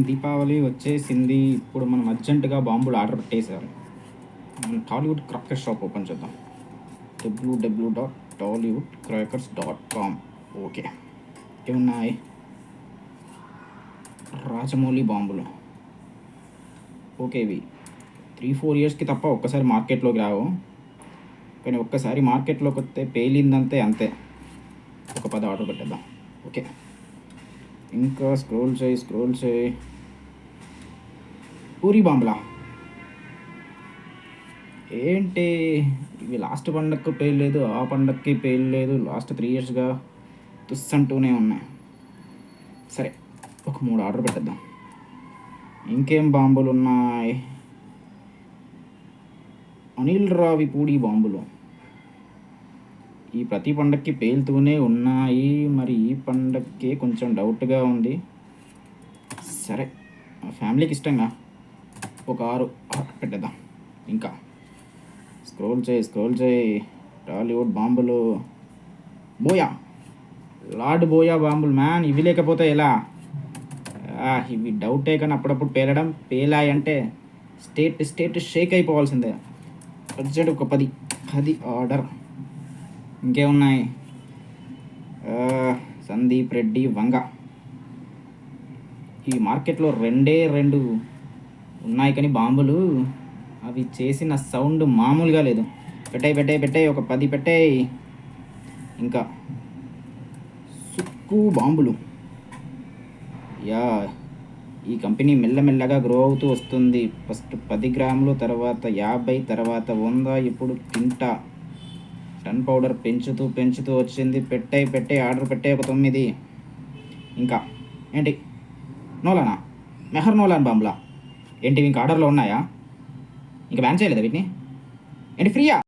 దీపావళి వచ్చేసింది. ఇప్పుడు మనం అర్జెంటుగా బాంబులు ఆర్డర్ పెట్టేసేయాలి. టాలీవుడ్ క్రాకర్ షాప్ ఓపెన్ చేద్దాం. www.tollywoodcrackers.com. ఓకే, ఏమున్నాయి? రాజమౌళి బాంబులు. ఓకే, ఇవి 3-4 ఇయర్స్కి తప్ప ఒక్కసారి మార్కెట్లోకి రావు. కానీ ఒక్కసారి మార్కెట్లోకి వస్తే పేలిందంతే, అంతే. ఒక 10 ఆర్డర్ పెట్టేద్దాం. ఓకే, ఇంకా స్క్రోల్ చేయి. పూరి బాంబులా ఏంటి? ఇవి లాస్ట్ పండగకు పేయలేదు, ఆ పండగకి పేయలేదు. లాస్ట్ 3 ఇయర్స్గా తుస్సంటూనే ఉన్నాయి. సరే, ఒక 3 ఆర్డర్ పెట్టేద్దాం. ఇంకేం బాంబులు ఉన్నాయి? అనిల్ రావిపూడి బాంబులు. ఈ ప్రతి పండగకి పేలుతూనే ఉన్నాయి. మరి ఈ పండగకి కొంచెం డౌట్గా ఉంది. సరే, ఫ్యామిలీకి ఇష్టంగా ఒక 6 పెట్టేద్దాం. ఇంకా స్క్రోల్ చేయి. టాలీవుడ్ బాంబులు. లార్డ్ బోయా బాంబులు మ్యాన్. ఇవి లేకపోతే ఎలా? ఇవి డౌటే, కానీ అప్పుడప్పుడు పేలాయి అంటే స్టేట్ షేక్ అయిపోవాల్సిందే. అర్జెంట్ ఒక 10 ఆర్డర్. ఇంకేమున్నాయి? సందీప్ రెడ్డి వంగ. ఈ మార్కెట్లో 2 ఉన్నాయి, కానీ బాంబులు అవి చేసిన సౌండ్ మామూలుగా లేదు. పెట్టాయి, ఒక 10 పెట్టాయి. ఇంకా సుక్కు బాంబులు. ఈ కంపెనీ మెల్లమెల్లగా గ్రో అవుతూ వస్తుంది. ఫస్ట్ 10 గ్రాములు, తర్వాత 50, తర్వాత 100, ఇప్పుడు తింటా. టన్ పౌడర్ పెంచుతూ వచ్చింది. పెట్టాయి ఆర్డర్ పెట్టాయి ఒక 9. ఇంకా ఏంటి? మెహర్ నోలాన్ బాంబులా ఏంటి? ఇంకా ఆర్డర్లో ఉన్నాయా? ఇంకా బ్యాన్ చేయలేదా వీటిని? ఏంటి ఫ్రీయా?